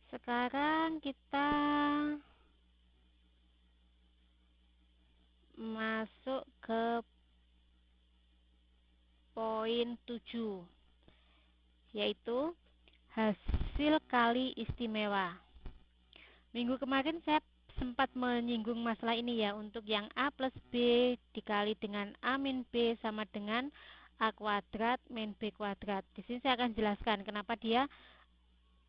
Sekarang kita masuk ke poin 7, yaitu hasil kali istimewa. Minggu kemarin saya sempat menyinggung masalah ini ya, untuk yang A plus B dikali dengan A min B sama dengan A kuadrat min B kuadrat. Di sini saya akan jelaskan kenapa dia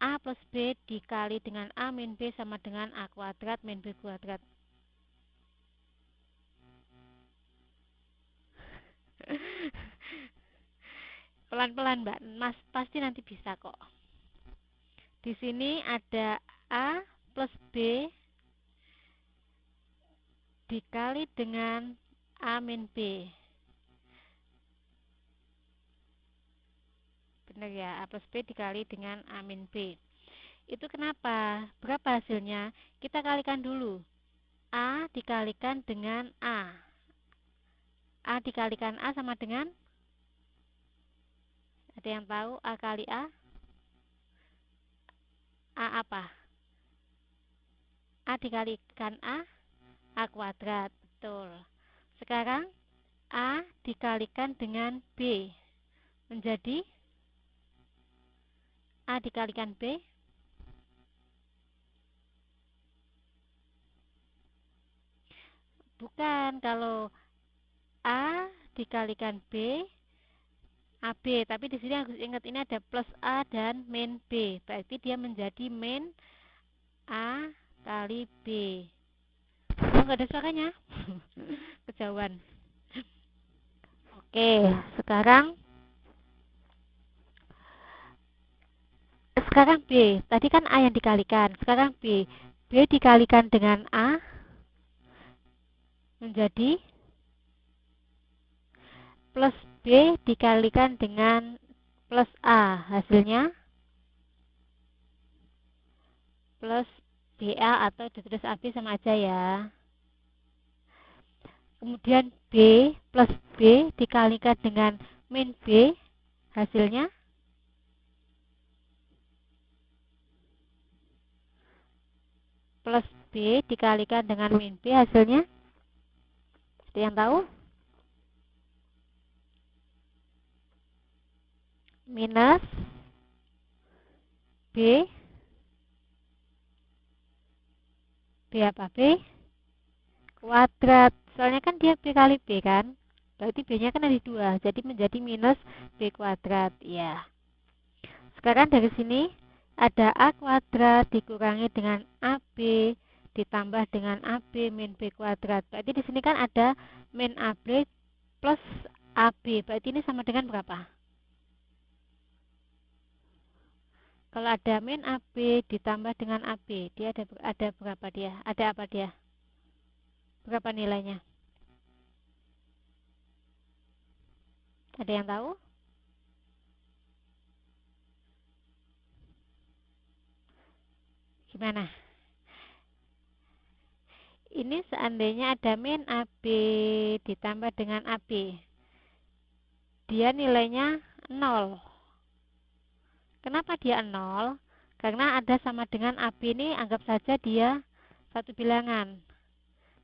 A plus B dikali dengan A min B sama dengan A kuadrat min B kuadrat. Pelan-pelan Mbak, Mas pasti nanti bisa kok. Di sini ada A plus B dikali dengan A min B. Benar ya, A plus B dikali dengan A min B. Itu kenapa? Berapa hasilnya? Kita kalikan dulu. A dikalikan dengan A. A dikalikan A sama dengan? Ada yang tahu A kali A? A apa? A dikalikan A kuadrat. Betul. Sekarang A dikalikan dengan B. Menjadi A dikalikan B. Bukan, kalau A dikalikan B, AB. Tapi di sini harus ingat ini ada plus A dan min B. Berarti dia menjadi min A kali B. Oh, nggak ada suaranya. Kejauhan. Oke, sekarang B. Tadi kan A yang dikalikan. Sekarang B. B dikalikan dengan A menjadi plus B dikalikan dengan plus A. Hasilnya plus BA, atau ditulis AB sama aja ya. Kemudian B plus B dikalikan dengan min B, hasilnya plus B dikalikan dengan min B, hasilnya ada yang tahu? Minus B. B apa? B kuadrat. Soalnya kan dia B kali B kan, berarti B nya kan ada 2, jadi menjadi minus B kuadrat ya. Sekarang dari sini ada A kuadrat dikurangi dengan AB ditambah dengan AB min B kuadrat. Berarti di sini kan ada min AB plus AB. Berarti ini sama dengan berapa? Kalau ada min AB ditambah dengan AB, dia ada berapa dia? Ada apa dia? Berapa nilainya? Ada yang tahu? Gimana? Ini seandainya ada min AB ditambah dengan AB. Dia nilainya 0. Kenapa dia 0? Karena ada sama dengan AB ini, anggap saja dia satu bilangan.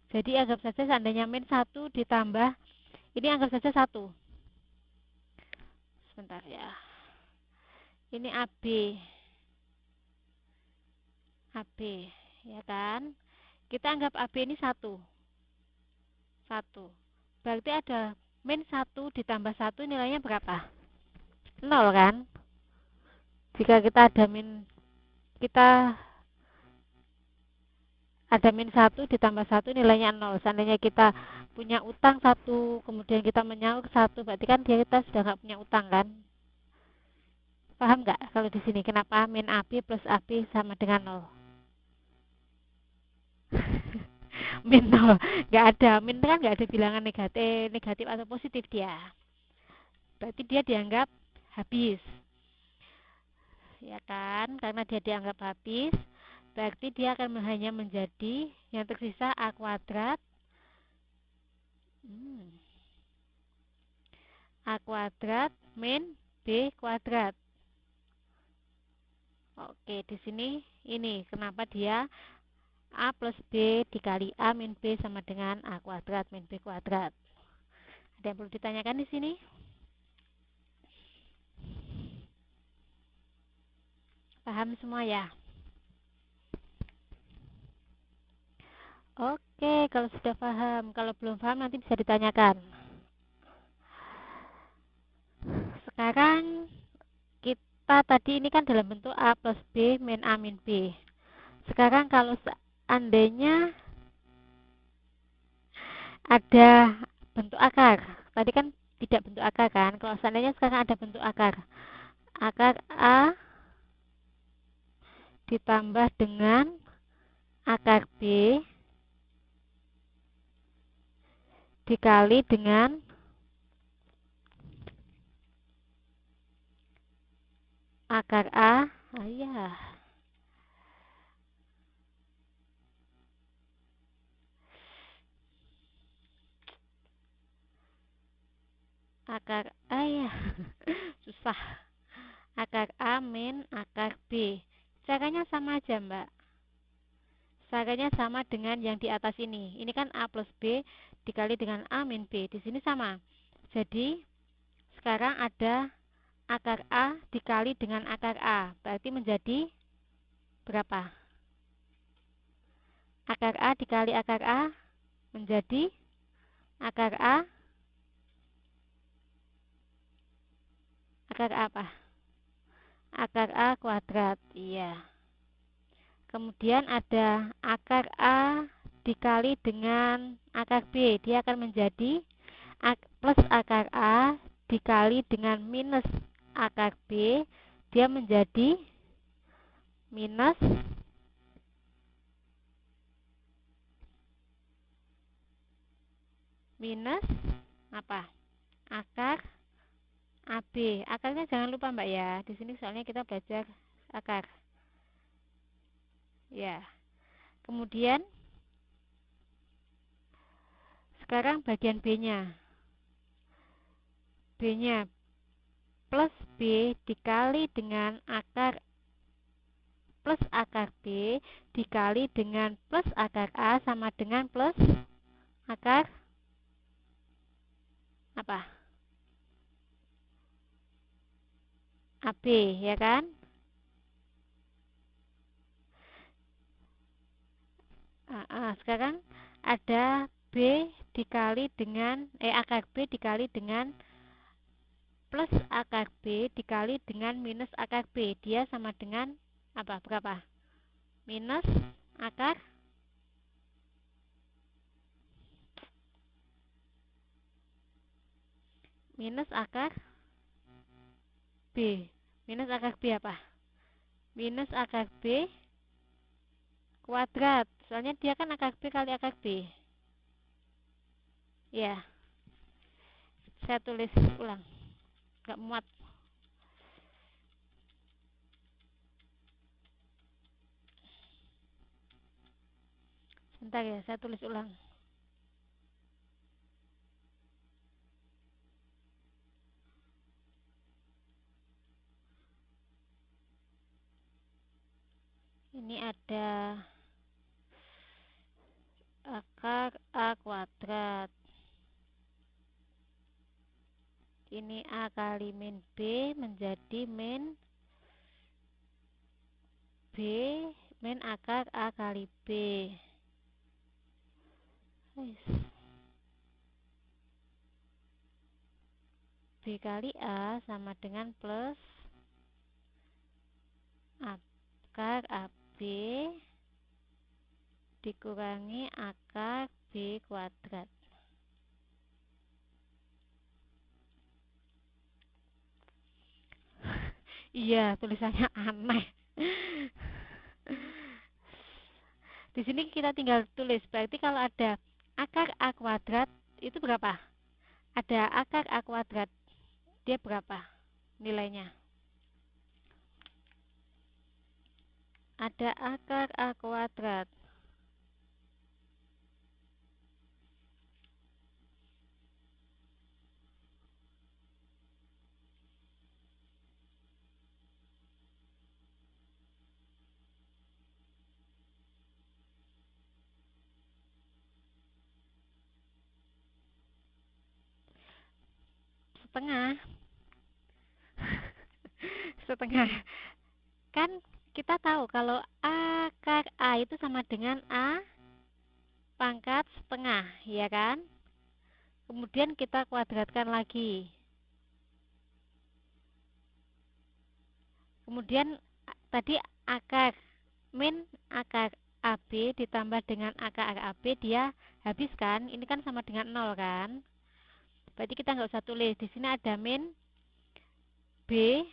Jadi anggap saja seandainya min 1 ditambah, ini anggap saja 1. Sebentar ya. Ini AB. AB, ya kan? Kita anggap AB ini 1. 1. Berarti ada min 1 ditambah 1 nilainya berapa? 0 kan? Jika kita ada min 1 ditambah 1 nilainya 0. Seandainya kita punya utang 1, kemudian kita menyaur 1, berarti kan kita sudah nggak punya utang kan? Paham nggak kalau di sini kenapa min AB plus AB sama dengan 0? Min 0, nggak ada. Min kan nggak ada bilangan negatif atau positif dia. Berarti dia dianggap habis. Ya kan? Karena dia dianggap habis, berarti dia akan hanya menjadi yang tersisa A kuadrat A kuadrat min B kuadrat. Oke, di sini ini kenapa dia A plus B dikali A min B sama dengan A kuadrat min B kuadrat. Ada yang perlu ditanyakan di sini? Paham semua ya? Oke, kalau sudah paham. Kalau belum paham nanti bisa ditanyakan. Sekarang kita tadi ini kan dalam bentuk A plus B min A min B. Sekarang kalau seandainya ada bentuk akar. Tadi kan tidak bentuk akar kan? Kalau seandainya sekarang ada bentuk akar. Akar A ditambah dengan akar B dikali dengan akar A. Ya. Akar A ya. Susah. Akar A min akar B. Caranya sama aja, Mbak. Caranya sama dengan yang di atas ini. Ini kan A plus B dikali dengan A min B. Di sini sama. Jadi, sekarang ada akar A dikali dengan akar A. Berarti menjadi berapa? Akar A dikali akar A menjadi akar A. Akar A apa? Akar A kuadrat. Iya. Kemudian ada akar A dikali dengan akar B. Dia akan menjadi plus akar A dikali dengan minus akar B. Dia menjadi minus apa? Akar AB. Akarnya jangan lupa Mbak ya. Di sini soalnya kita belajar akar. Ya. Kemudian sekarang bagian B-nya. B-nya plus B dikali dengan akar plus akar B dikali dengan plus akar A sama dengan plus akar apa? AB, ya kan? Sekarang ada B dikali dengan akar B dikali dengan plus akar B dikali dengan minus akar B. Dia sama dengan apa? Berapa? Minus akar B. Minus akar B apa? Minus akar B kuadrat. Soalnya dia kan akar B kali akar B. Ya, saya tulis ulang. Gak muat. Bentar ya, saya tulis ulang. Ini ada akar A kuadrat. Ini A kali min B menjadi min B min akar A kali B. B kali A sama dengan plus akar AB dikurangi akar B kuadrat. Iya, tulisannya aneh. Di sini kita tinggal tulis. Berarti kalau ada akar A kuadrat itu berapa? Ada akar A kuadrat. Dia berapa nilainya? Ada akar A kuadrat. setengah. Setengah. Kan kita tahu kalau akar A itu sama dengan A pangkat setengah, ya kan? Kemudian kita kuadratkan lagi. Kemudian tadi akar min akar AB ditambah dengan akar AB, dia habis kan? Ini kan sama dengan 0 kan? Berarti kita nggak usah tulis. Di sini ada min B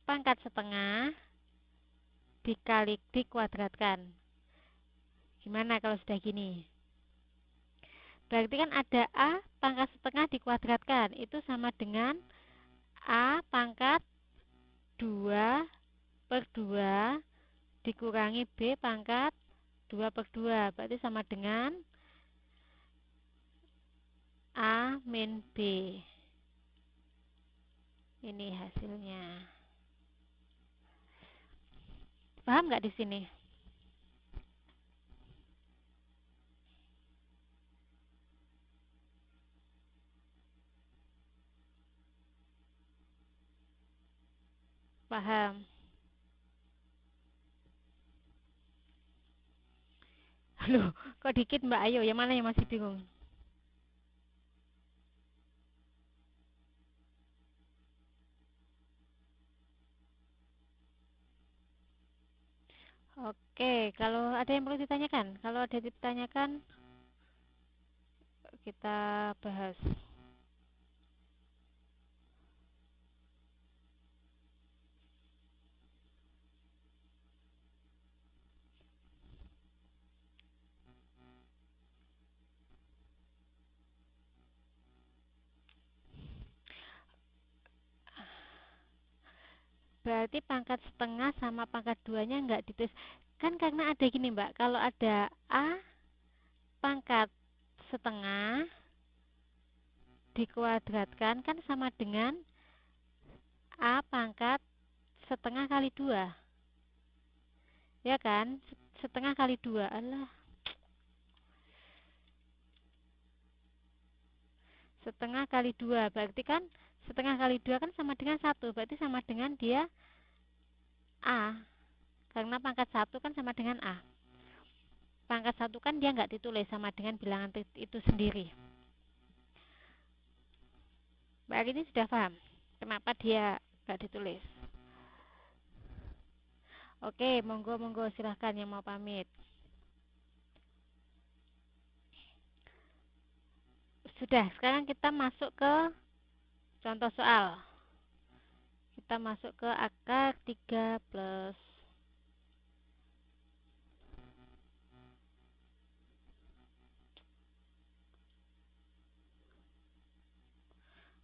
pangkat setengah dikali dikuadratkan. Gimana kalau sudah gini? Berarti kan ada A pangkat setengah dikuadratkan. Itu sama dengan A pangkat 2 per 2 dikurangi B pangkat 2 per 2. Berarti sama dengan A min B. Ini hasilnya. Paham nggak di sini? Paham. Loh, kok dikit Mbak Ayu? Yang mana yang masih bingung? Oke, kalau ada yang perlu ditanyakan? Kalau ada ditanyakan, kita bahas. Berarti pangkat setengah sama pangkat 2-nya nggak ditulis. Kan karena ada gini Mbak, kalau ada A pangkat setengah dikuadratkan kan sama dengan A pangkat setengah kali 2. Ya kan? Setengah kali 2. Alah, setengah kali 2. Berarti kan setengah kali 2 kan sama dengan 1. Berarti sama dengan dia A. Karena pangkat 1 kan sama dengan A. Pangkat 1 kan dia nggak ditulis, sama dengan bilangan itu sendiri. Mbak ini sudah paham kenapa dia nggak ditulis? Oke, monggo silahkan yang mau pamit. Sudah, sekarang kita masuk ke contoh soal. Kita masuk ke akar 3 plus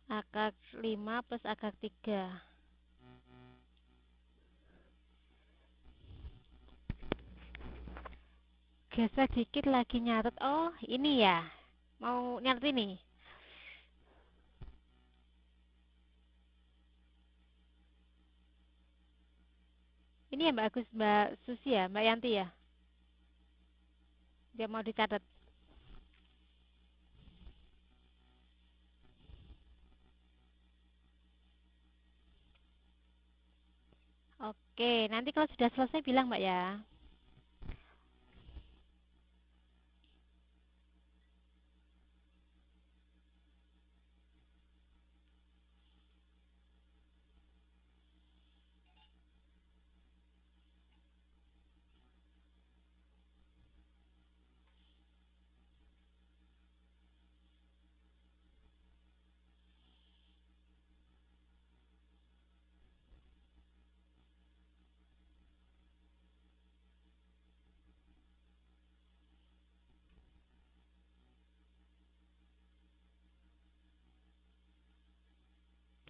akar 5 plus akar 3. Geser dikit lagi nyatet. Oh, ini ya. Mau nyatet ini. Ini ya Mbak Agus, Mbak Susi ya, Mbak Yanti ya. Dia mau dicatat. Oke, nanti kalau sudah selesai bilang Mbak ya.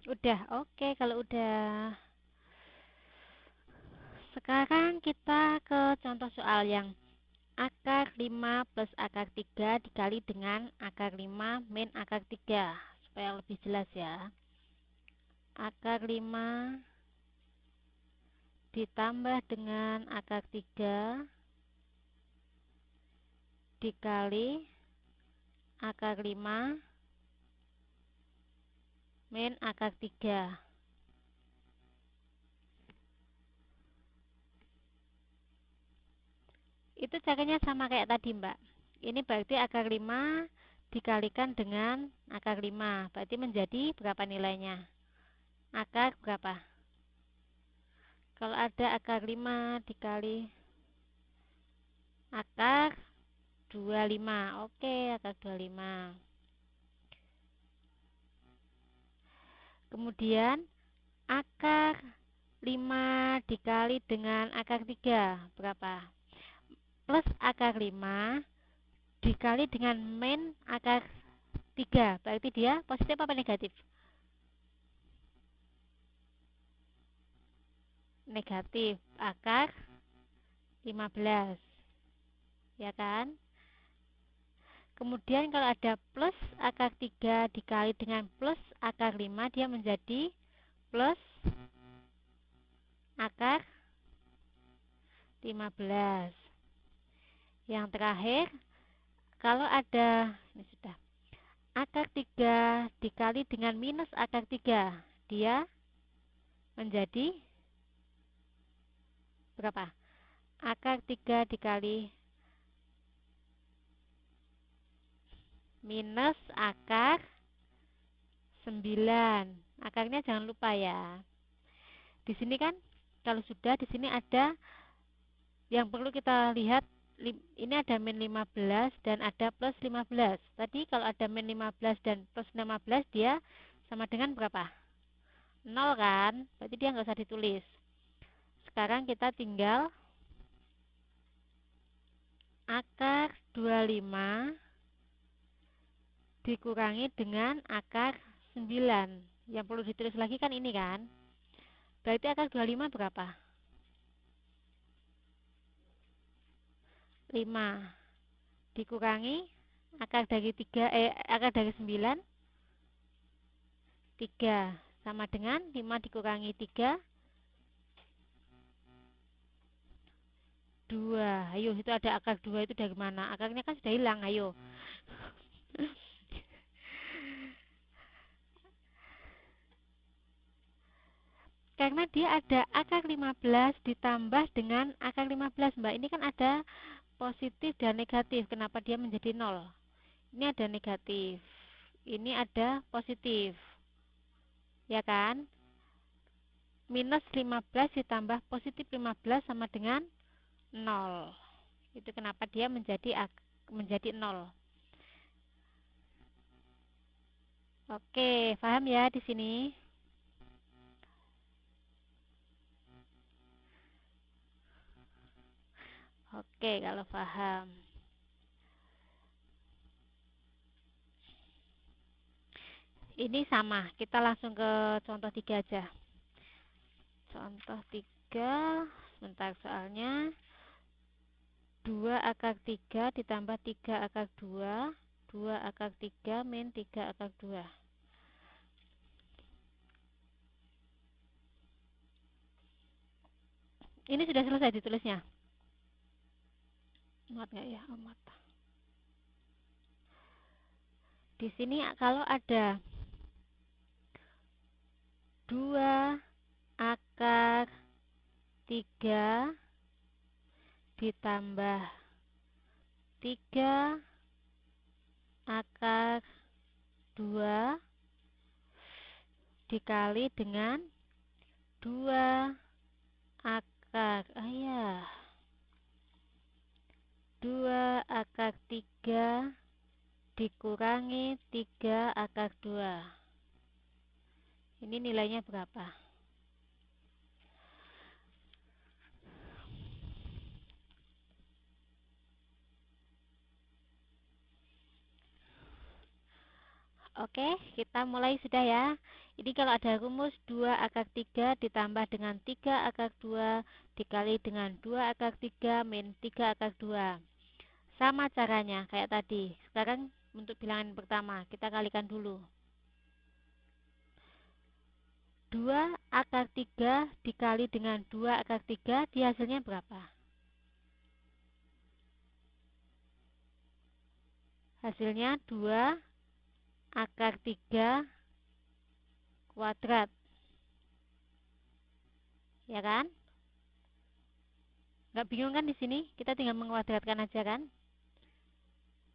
Udah, oke kalau udah. Sekarang kita ke contoh soal yang akar 5 plus akar 3 dikali dengan akar 5 min akar 3. Supaya lebih jelas ya. Akar 5 ditambah dengan akar 3 dikali akar 5 min akar 3. Itu caranya sama kayak tadi, Mbak. Ini berarti akar 5 dikalikan dengan akar 5. Berarti menjadi berapa nilainya? Akar berapa? Kalau ada akar 5 dikali akar 25. Oke, akar 25. Kemudian akar 5 dikali dengan akar 3 berapa? Plus akar 5 dikali dengan min akar 3. Berarti dia positif apa negatif? Negatif. Akar 15. Ya kan? Kemudian kalau ada plus akar 3 dikali dengan plus akar 5, dia menjadi plus akar 15. Yang terakhir, kalau ada, ini sudah, akar 3 dikali dengan minus akar 3, dia menjadi berapa? Akar 3 dikali minus akar 9. Akarnya jangan lupa ya. Di sini kan kalau sudah di sini ada yang perlu kita lihat, ini ada min 15 dan ada plus 15. Tadi kalau ada min 15 dan plus 15 dia sama dengan berapa? 0 kan? Berarti dia nggak usah ditulis. Sekarang kita tinggal akar 25 dikurangi dengan akar 9. Yang perlu ditulis lagi kan ini kan? Berarti akar 25 berapa? 5 dikurangi akar dari 3, akar dari 9, 3 sama dengan 5 dikurangi 3, 2. Ayo, itu ada akar 2 itu dari mana? Akarnya kan sudah hilang, ayo. Karena dia ada akar 15 ditambah dengan akar 15, Mbak. Ini kan ada positif dan negatif. Kenapa dia menjadi 0? Ini ada negatif. Ini ada positif. Ya kan? Minus 15 ditambah positif 15 sama dengan 0. Itu kenapa dia menjadi 0. Oke, paham ya di sini? Oke, kalau paham. Ini sama, kita langsung ke contoh 3 aja. Contoh 3, sebentar soalnya. 2 akar 3 ditambah 3 akar 2, 2 akar 3 min 3 akar 2. Ini sudah selesai ditulisnya. Muat nggak ya? Oh, muat. Di sini kalau ada 2 akar 3 ditambah 3 akar 2 dikali dengan 2 akar 2 akar 3 dikurangi 3 akar 2. Ini nilainya berapa? Oke, kita mulai sudah ya. Ini kalau ada rumus 2 akar 3 ditambah dengan 3 akar 2 dikali dengan 2 akar 3 min 3 akar 2. Sama caranya kayak tadi. Sekarang untuk bilangan pertama, kita kalikan dulu. 2 akar 3 dikali dengan 2 akar 3, di hasilnya berapa? Hasilnya 2 akar 3 kuadrat. Ya kan? Nggak bingung kan di sini? Kita tinggal menguadratkan aja kan?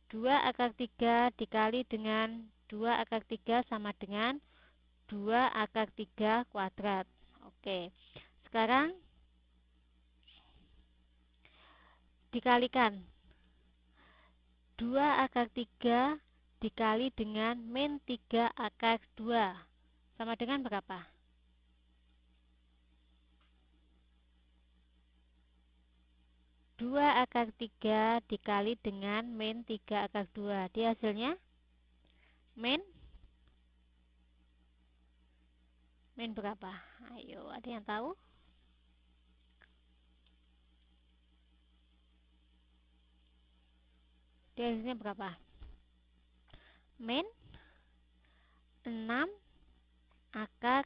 2 akar 3 dikali dengan 2 akar 3 sama dengan 2 akar 3 kuadrat. Oke. Sekarang dikalikan 2 akar 3 dikali dengan min 3 akar 2 sama dengan berapa? 2 akar 3 dikali dengan min 3 akar 2. Dia hasilnya min berapa? Ayo, ada yang tahu? Dia hasilnya berapa? Min 6 akar,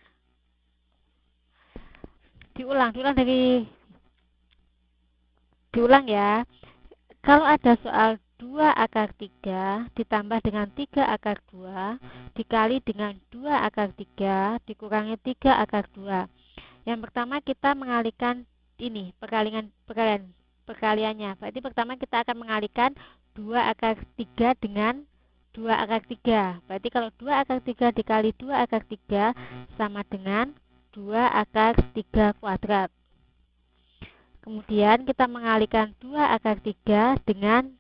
diulang ya. Kalau ada soal 2 akar 3 ditambah dengan 3 akar 2 dikali dengan 2 akar 3 dikurangi 3 akar 2. Yang pertama kita mengalihkan ini perkaliannya. Berarti pertama kita akan mengalihkan 2 akar 3 dengan 2 akar 3. Berarti kalau 2 akar 3 dikali 2 akar 3 sama dengan 2 akar 3 kuadrat. Kemudian kita mengalihkan 2 akar 3 dengan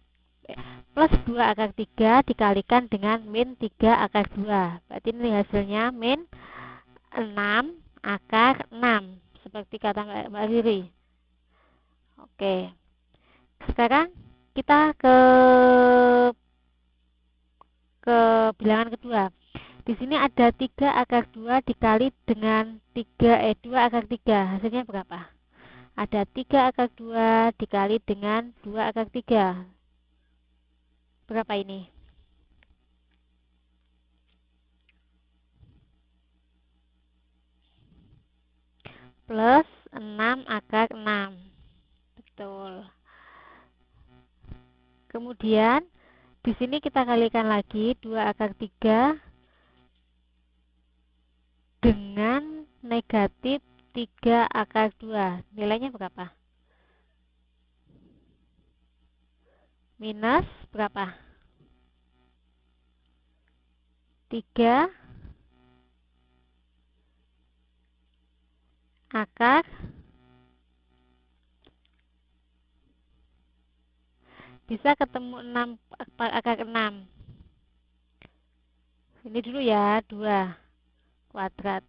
plus 2 akar 3 dikalikan dengan min 3 akar 2. Berarti ini hasilnya min 6 akar 6. Seperti kata Mbak Riri. Oke. Sekarang kita ke bilangan kedua. Di sini ada 3 akar 2 dikali dengan 2 akar 3. Hasilnya berapa? Ada 3 akar 2 dikali dengan 2 akar 3. Berapa ini? Plus 6 akar 6. Betul. Kemudian di sini kita kalikan lagi 2 akar 3 dengan negatif 3 akar 2. Nilainya berapa? Minus berapa? 3 akar bisa ketemu 6 akar 6. Ini dulu ya, 2 kuadrat.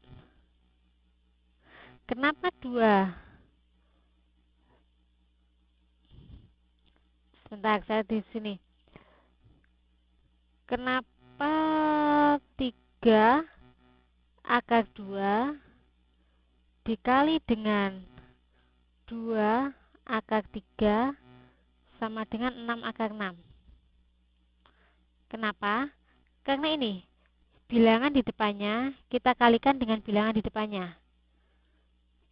Kenapa 2? Sebentar, saya di sini. Kenapa 3 akar 2 dikali dengan 2 akar 3 sama dengan 6 akar 6? Kenapa? Karena ini bilangan di depannya kita kalikan dengan bilangan di depannya.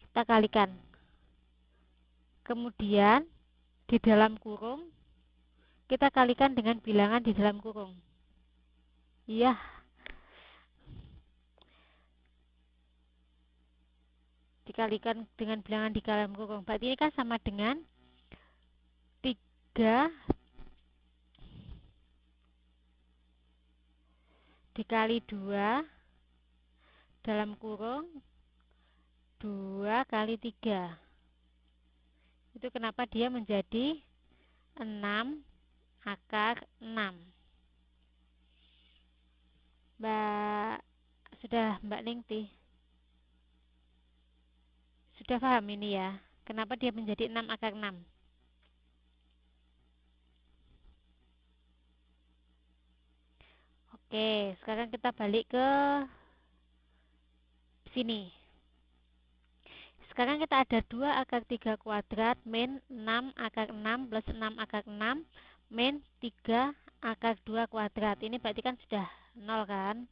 Kita kalikan. Kemudian di dalam kurung kita kalikan dengan bilangan di dalam kurung. Iya. Dikalikan dengan bilangan di dalam kurung. Berarti ini kan sama dengan 3 dikali 2 dalam kurung 2 kali 3. Itu kenapa dia menjadi 6 akar 6. Mbak Ningti sudah paham ini ya, kenapa dia menjadi 6 akar 6? Oke, sekarang kita balik ke sini. Sekarang kita ada 2 akar 3 kuadrat min 6 akar 6 plus 6 akar 6 min 3 akar 2 kuadrat. Ini berarti kan sudah 0 kan?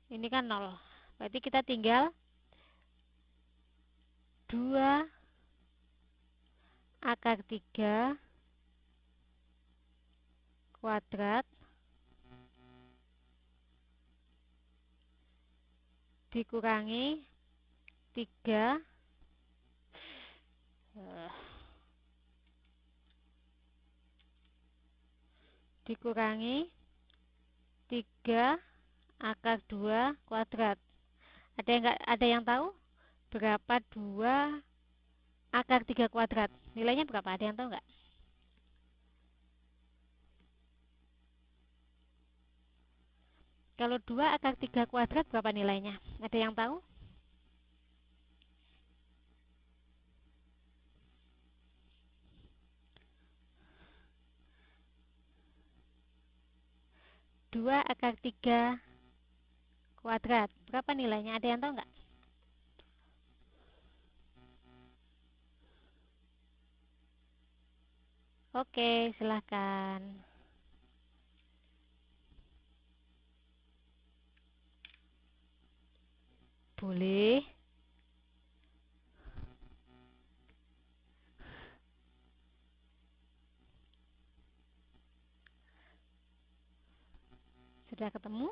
Ini kan 0. Berarti kita tinggal 2 akar 3 kuadrat dikurangi 3 dikurangi 3 akar 2 kuadrat. Ada yang tahu berapa 2 akar 3 kuadrat? Nilainya berapa? Ada yang tahu nggak? Kalau 2 akar 3 kuadrat berapa nilainya? Ada yang tahu? Dua akar 3 kuadrat. Berapa nilainya? Ada yang tahu nggak? Oke, silahkan. Boleh. Sudah ketemu?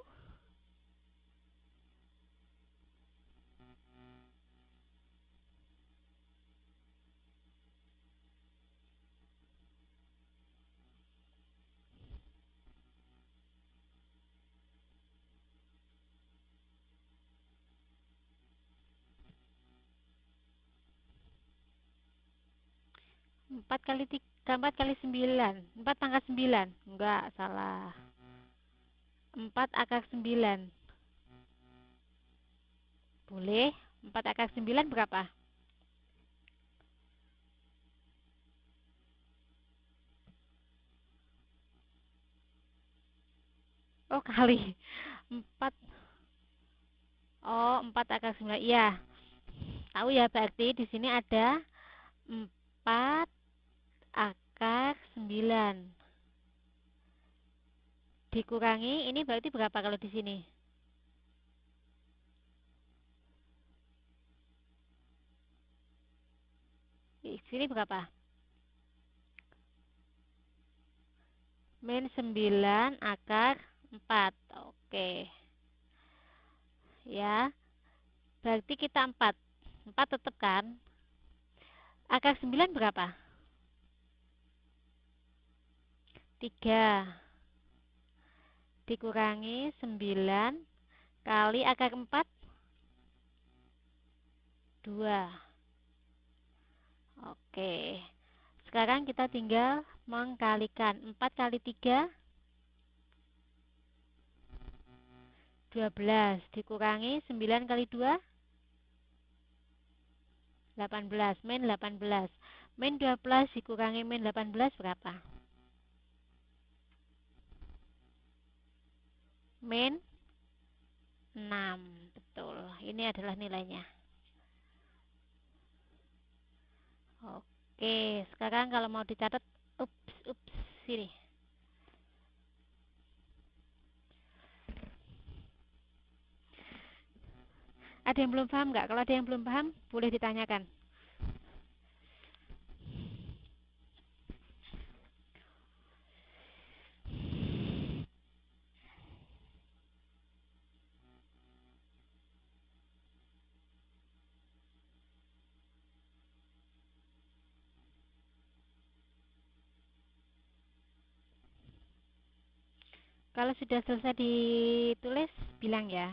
Empat kali 9. 4 pangkat 9. Enggak, salah. 4 akar 9. Boleh. 4 akar 9 berapa? Oh, kali. 4. Oh, 4 akar 9. Iya. Tahu ya, berarti di sini ada 4 akar 9. Dikurangi, ini berarti berapa kalau di sini? Di sini berapa? Min 9 akar 4. Oke. Ya. Berarti kita 4. 4 tetap kan? Akar 9 berapa? 3. Dikurangi 9 kali akar 4, 2. Oke. Sekarang kita tinggal mengkalikan. 4 kali 3, 12. Dikurangi 9 kali 2, 18. Min 18. Min 12 dikurangi min 18 berapa? Min 6. Betul. Ini adalah nilainya. Oke. Sekarang kalau mau dicatat, ups, sini. Ada yang belum paham nggak? Kalau ada yang belum paham, boleh ditanyakan. Kalau sudah selesai ditulis, bilang ya.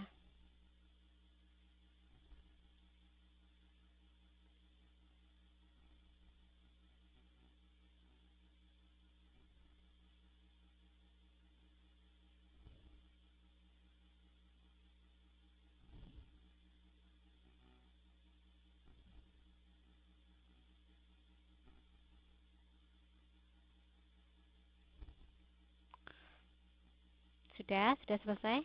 Sudah selesai?